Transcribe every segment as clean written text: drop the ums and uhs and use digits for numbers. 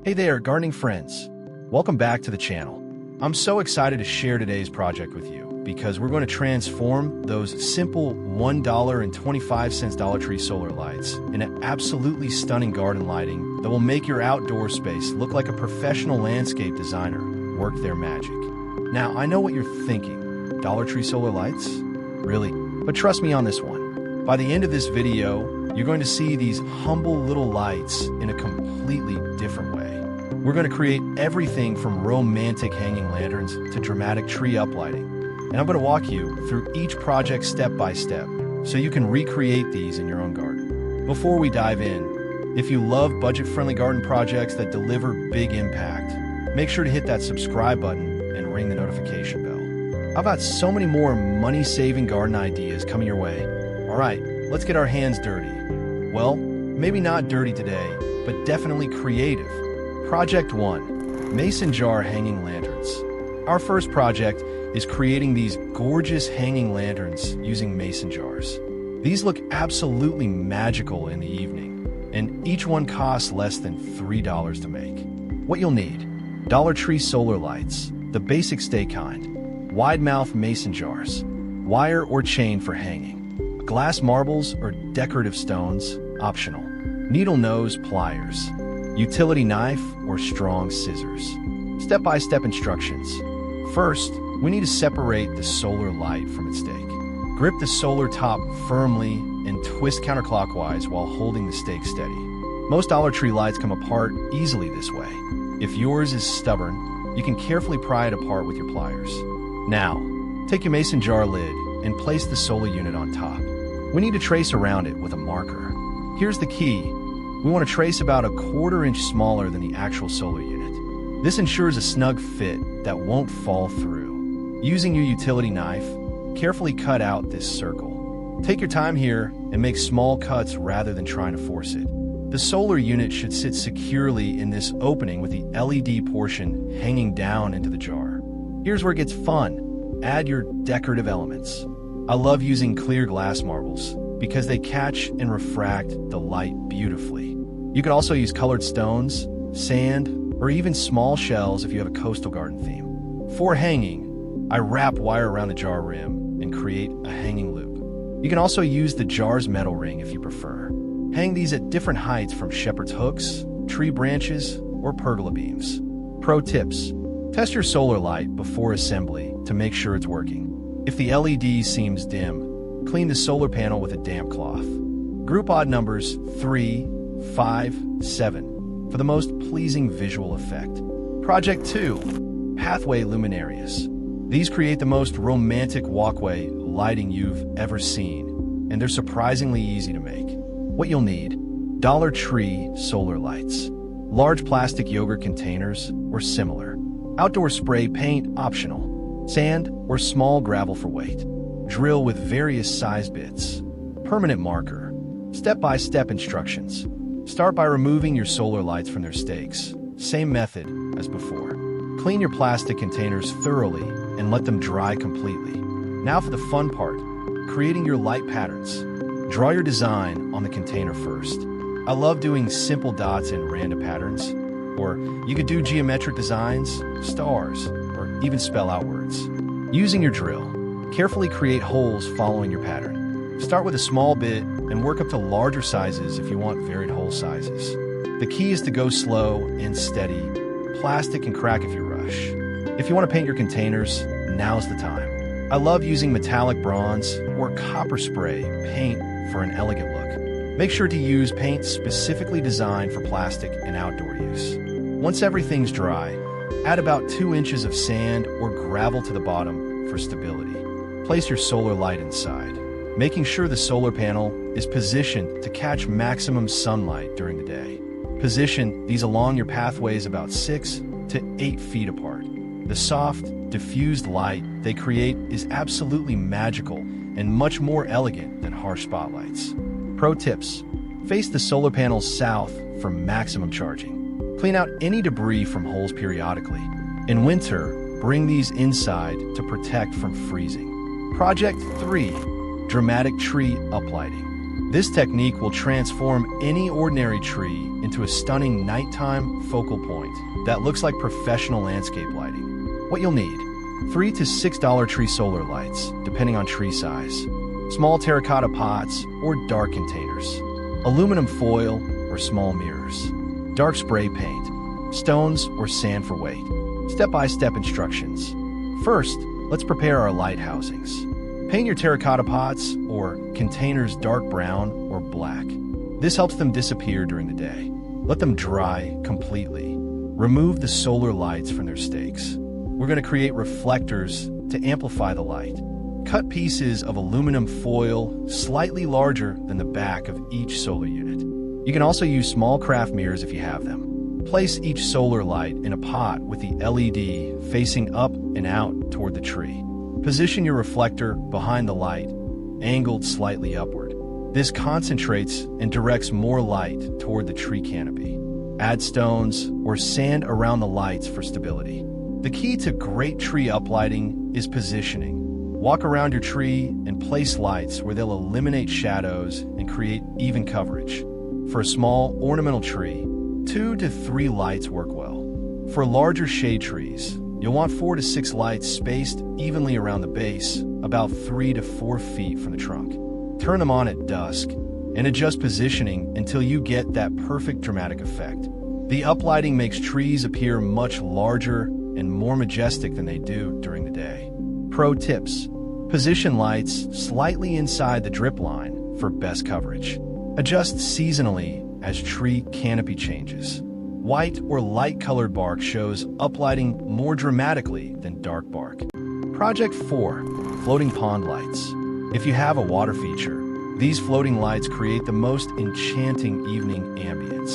Hey there, gardening friends. Welcome back to the channel. I'm so excited to share today's project with you because we're going to transform those simple $1.25 Dollar Tree solar lights into absolutely stunning garden lighting that will make your outdoor space look like a professional landscape designer worked their magic. Now, I know what you're thinking. Dollar Tree solar lights? Really? But trust me on this one. By the end of this video, you're going to see these humble little lights in a completely different way. We're going to create everything from romantic hanging lanterns to dramatic tree uplighting. And I'm going to walk you through each project step by step so you can recreate these in your own garden. Before we dive in, if you love budget-friendly garden projects that deliver big impact, make sure to hit that subscribe button and ring the notification bell. I've got so many more money-saving garden ideas coming your way. All right, let's get our hands dirty. Well, maybe not dirty today, but definitely creative. Project 1, Mason Jar Hanging Lanterns. Our first project is creating these gorgeous hanging lanterns using mason jars. These look absolutely magical in the evening, and each one costs less than $3 to make. What you'll need: Dollar Tree solar lights, the basic stay kind, wide mouth mason jars, wire or chain for hanging, glass marbles or decorative stones, optional, needle nose pliers, utility knife or strong scissors. Step-by-step instructions. First, we need to separate the solar light from its stake. Grip the solar top firmly and twist counterclockwise while holding the stake steady. Most Dollar Tree lights come apart easily this way. If yours is stubborn, you can carefully pry it apart with your pliers. Now, take your mason jar lid and place the solar unit on top. We need to trace around it with a marker. Here's the key. We want to trace about a 1/4 inch smaller than the actual solar unit. This ensures a snug fit that won't fall through. Using your utility knife, carefully cut out this circle. Take your time here and make small cuts rather than trying to force it. The solar unit should sit securely in this opening with the LED portion hanging down into the jar. Here's where it gets fun. Add your decorative elements. I love using clear glass marbles because they catch and refract the light beautifully. You can also use colored stones, sand, or even small shells if you have a coastal garden theme. For hanging, I wrap wire around the jar rim and create a hanging loop. You can also use the jar's metal ring if you prefer. Hang these at different heights from shepherd's hooks, tree branches, or pergola beams. Pro tips: test your solar light before assembly to make sure it's working. If the LED seems dim, clean the solar panel with a damp cloth. Group odd numbers 3, 5, 7 for the most pleasing visual effect. Project 2, Pathway Luminaries. These create the most romantic walkway lighting you've ever seen, and they're surprisingly easy to make. What you'll need: Dollar Tree solar lights, large plastic yogurt containers or similar, outdoor spray paint optional, sand or small gravel for weight, drill with various size bits, permanent marker. Step-by-step instructions. Start by removing your solar lights from their stakes. Same method as before. Clean your plastic containers thoroughly and let them dry completely. Now for the fun part, creating your light patterns. Draw your design on the container first. I love doing simple dots and random patterns, or you could do geometric designs, stars, or even spell out words. Using your drill, carefully create holes following your pattern. Start with a small bit and work up to larger sizes if you want varied hole sizes. The key is to go slow and steady. Plastic can crack if you rush. If you want to paint your containers, now's the time. I love using metallic bronze or copper spray paint for an elegant look. Make sure to use paint specifically designed for plastic and outdoor use. Once everything's dry, add about 2 inches of sand or gravel to the bottom for stability. Place your solar light inside, making sure the solar panel is positioned to catch maximum sunlight during the day. Position these along your pathways about 6 to 8 feet apart. The soft, diffused light they create is absolutely magical and much more elegant than harsh spotlights. Pro tips: face the solar panels south for maximum charging. Clean out any debris from holes periodically. In winter, bring these inside to protect from freezing. Project 3, Dramatic Tree Uplighting. This technique will transform any ordinary tree into into a stunning nighttime focal point that looks like professional landscape lighting. What you'll need: $3 to $6 tree solar lights, depending on tree size, small terracotta pots or dark containers, aluminum foil or small mirrors, dark spray paint, stones or sand for weight. Step-by-step instructions. First, let's prepare our light housings. Paint your terracotta pots or containers dark brown or black. This helps them disappear during the day. Let them dry completely. Remove the solar lights from their stakes. We're going to create reflectors to amplify the light. Cut pieces of aluminum foil slightly larger than the back of each solar unit. You can also use small craft mirrors if you have them. Place each solar light in a pot with the LED facing up and out toward the tree. Position your reflector behind the light, angled slightly upward. This concentrates and directs more light toward the tree canopy. Add stones or sand around the lights for stability. The key to great tree uplighting is positioning. Walk around your tree and place lights where they'll eliminate shadows and create even coverage. For a small ornamental tree, 2 to 3 lights work well. For larger shade trees, you'll want 4 to 6 lights spaced evenly around the base, about 3 to 4 feet from the trunk. Turn them on at dusk and adjust positioning until you get that perfect dramatic effect. The uplighting makes trees appear much larger and more majestic than they do during the day. Pro tips: position lights slightly inside the drip line for best coverage. Adjust seasonally as tree canopy changes. White or light-colored bark shows uplighting more dramatically than dark bark. Project 4. Floating pond lights. If you have a water feature, these floating lights create the most enchanting evening ambience.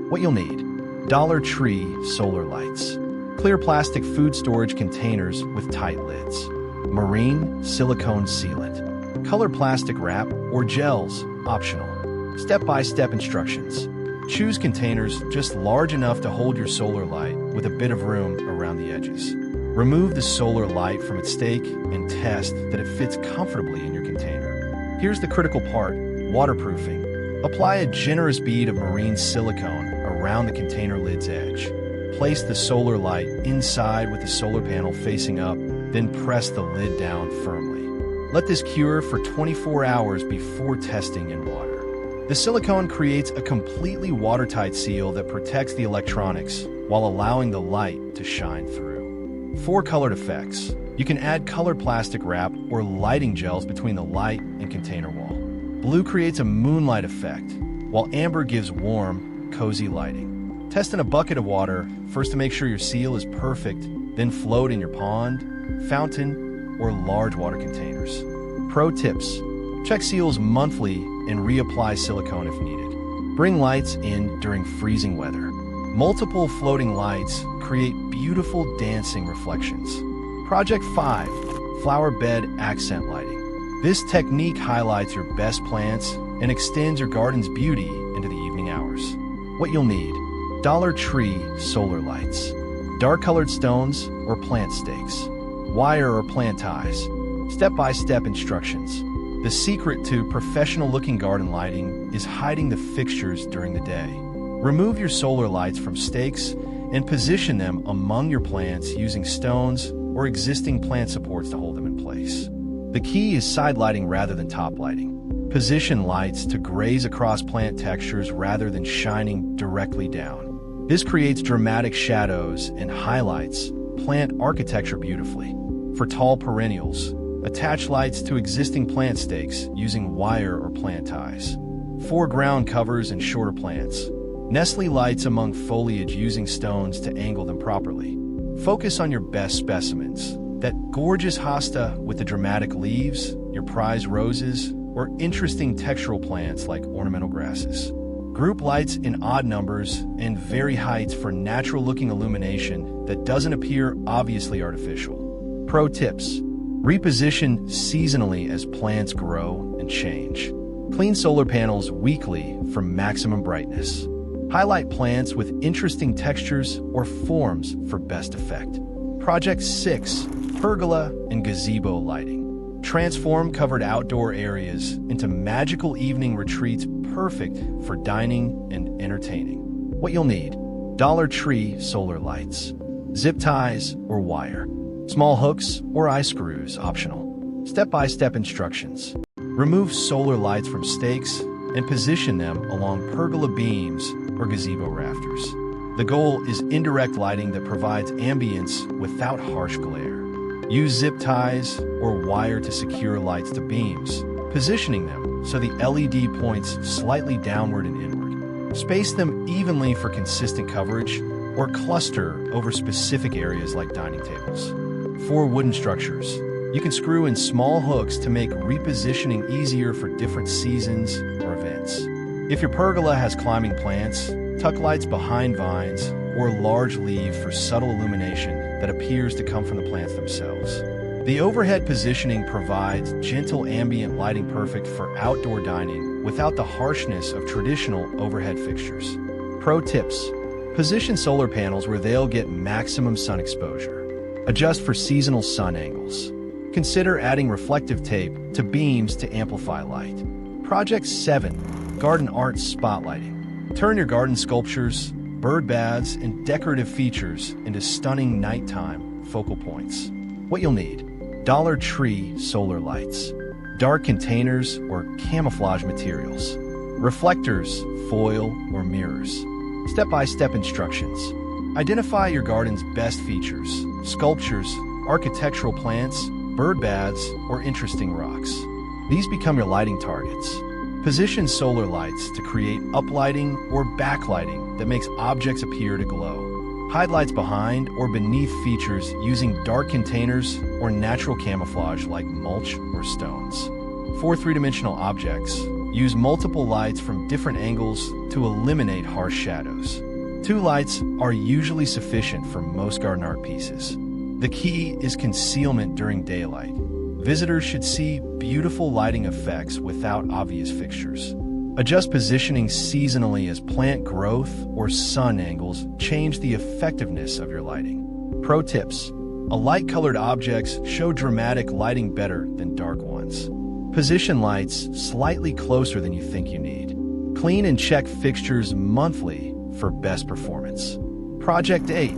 What you'll need: Dollar Tree solar lights, clear plastic food storage containers with tight lids, marine silicone sealant, color plastic wrap or gels, optional. Step-by-step instructions. Choose containers just large enough to hold your solar light with a bit of room around the edges. Remove the solar light from its stake and test that it fits comfortably in your container. Here's the critical part: waterproofing. Apply a generous bead of marine silicone around the container lid's edge. Place the solar light inside with the solar panel facing up, then press the lid down firmly. Let this cure for 24 hours before testing in water. The silicone creates a completely watertight seal that protects the electronics while allowing the light to shine through. For colored effects, you can add colored plastic wrap or lighting gels between the light and container wall. Blue creates a moonlight effect, while amber gives warm, cozy lighting. Test in a bucket of water, first to make sure your seal is perfect, then float in your pond, fountain, or large water containers. Pro tips: check seals monthly and reapply silicone if needed. Bring lights in during freezing weather. Multiple floating lights create beautiful dancing reflections. Project 5. Flower bed accent lighting. This technique highlights your best plants and extends your garden's beauty into the evening hours. What you'll need: Dollar Tree solar lights, dark-colored stones or plant stakes, wire or plant ties. Step-by-step instructions. The secret to professional-looking garden lighting is hiding the fixtures during the day. Remove your solar lights from stakes and position them among your plants using stones or existing plant supports to hold them in place. The key is side lighting rather than top lighting. Position lights to graze across plant textures rather than shining directly down. This creates dramatic shadows and highlights plant architecture beautifully. For tall perennials, attach lights to existing plant stakes using wire or plant ties. For ground covers and shorter plants, nestle lights among foliage using stones to angle them properly. Focus on your best specimens, that gorgeous hosta with the dramatic leaves, your prize roses, or interesting textural plants like ornamental grasses. Group lights in odd numbers and vary heights for natural-looking illumination that doesn't appear obviously artificial. Pro tips: reposition seasonally as plants grow and change. Clean solar panels weekly for maximum brightness. Highlight plants with interesting textures or forms for best effect. Project 6. Pergola and gazebo lighting. Transform covered outdoor areas into magical evening retreats perfect for dining and entertaining. What you'll need: Dollar Tree solar lights, zip ties or wire, small hooks or eye screws optional, step-by-step instructions. Remove solar lights from stakes and position them along pergola beams or gazebo rafters. The goal is indirect lighting that provides ambience without harsh glare. Use zip ties or wire to secure lights to beams, positioning them so the LED points slightly downward and inward. Space them evenly for consistent coverage or cluster over specific areas like dining tables. For wooden structures, you can screw in small hooks to make repositioning easier for different seasons or events. If your pergola has climbing plants, tuck lights behind vines or large leaves for subtle illumination that appears to come from the plants themselves. The overhead positioning provides gentle ambient lighting perfect for outdoor dining without the harshness of traditional overhead fixtures. Pro tips: position solar panels where they'll get maximum sun exposure. Adjust for seasonal sun angles. Consider adding reflective tape to beams to amplify light. Project 7. Garden Art Spotlighting. Turn your garden sculptures, bird baths, and decorative features into stunning nighttime focal points. What you'll need: Dollar Tree solar lights, dark containers or camouflage materials, reflectors, foil, or mirrors. Step-by-step instructions. Identify your garden's best features: sculptures, architectural plants, bird baths, or interesting rocks. These become your lighting targets. Position solar lights to create uplighting or backlighting that makes objects appear to glow. Hide lights behind or beneath features using dark containers or natural camouflage like mulch or stones. For three-dimensional objects, use multiple lights from different angles to eliminate harsh shadows. 2 lights are usually sufficient for most garden art pieces. The key is concealment during daylight. Visitors should see beautiful lighting effects without obvious fixtures. Adjust positioning seasonally as plant growth or sun angles change the effectiveness of your lighting. Pro tips: light-colored objects show dramatic lighting better than dark ones. Position lights slightly closer than you think you need. Clean and check fixtures monthly for best performance. Project 8.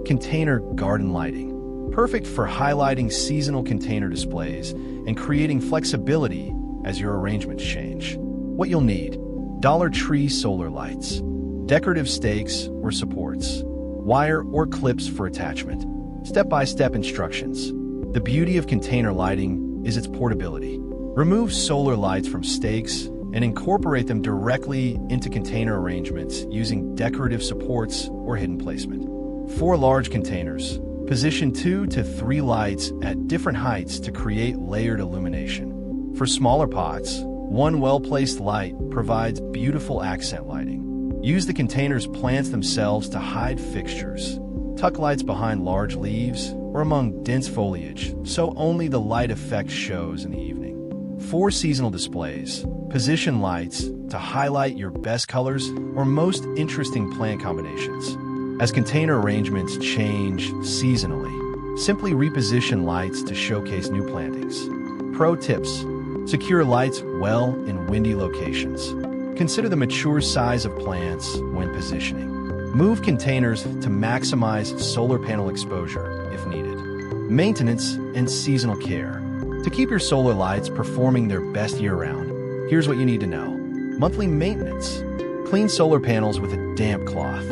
Container garden lighting. Perfect for highlighting seasonal container displays and creating flexibility as your arrangements change. What you'll need: Dollar Tree solar lights, decorative stakes or supports, wire or clips for attachment, step-by-step instructions. The beauty of container lighting is its portability. Remove solar lights from stakes and incorporate them directly into container arrangements using decorative supports or hidden placement. For large containers, position 2 to 3 lights at different heights to create layered illumination. For smaller pots, 1 well-placed light provides beautiful accent lighting. Use the container's plants themselves to hide fixtures. Tuck lights behind large leaves or among dense foliage, so only the light effect shows in the evening. For seasonal displays, position lights to highlight your best colors or most interesting plant combinations. As container arrangements change seasonally, simply reposition lights to showcase new plantings. Pro tips: secure lights well in windy locations. Consider the mature size of plants when positioning. Move containers to maximize solar panel exposure if needed. Maintenance and seasonal care. To keep your solar lights performing their best year-round, here's what you need to know. Monthly maintenance. Clean solar panels with a damp cloth.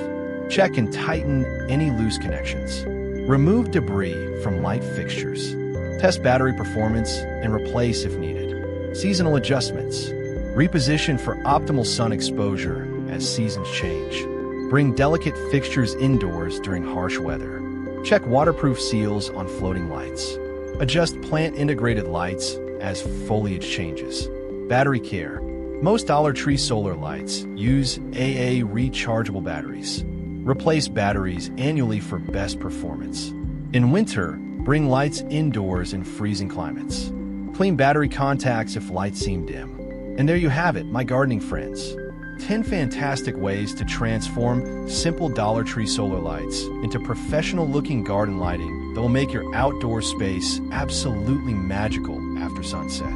Check and tighten any loose connections. Remove debris from light fixtures. Test battery performance and replace if needed. Seasonal adjustments. Reposition for optimal sun exposure as seasons change. Bring delicate fixtures indoors during harsh weather. Check waterproof seals on floating lights. Adjust plant-integrated lights as foliage changes. Battery care. Most Dollar Tree solar lights use AA rechargeable batteries. Replace batteries annually for best performance. In winter, bring lights indoors in freezing climates. Clean battery contacts if lights seem dim. And there you have it, my gardening friends. 10 fantastic ways to transform simple Dollar Tree solar lights into professional-looking garden lighting that will make your outdoor space absolutely magical after sunset.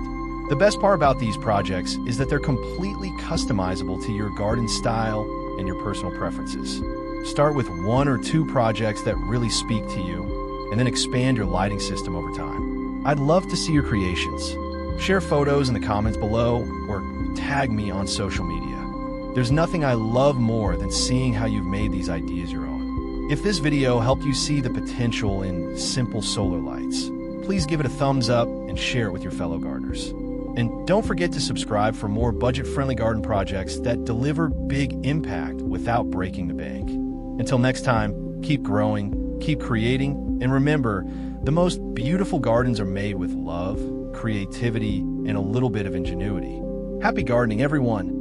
The best part about these projects is that they're completely customizable to your garden style, and your personal preferences. Start with 1 or 2 projects that really speak to you, and then expand your lighting system over time. I'd love to see your creations. Share photos in the comments below or tag me on social media. There's nothing I love more than seeing how you've made these ideas your own. If this video helped you see the potential in simple solar lights, please give it a thumbs up and share it with your fellow gardeners. And don't forget to subscribe for more budget-friendly garden projects that deliver big impact without breaking the bank. Until next time, keep growing, keep creating, and remember, the most beautiful gardens are made with love, creativity, and a little bit of ingenuity. Happy gardening, everyone!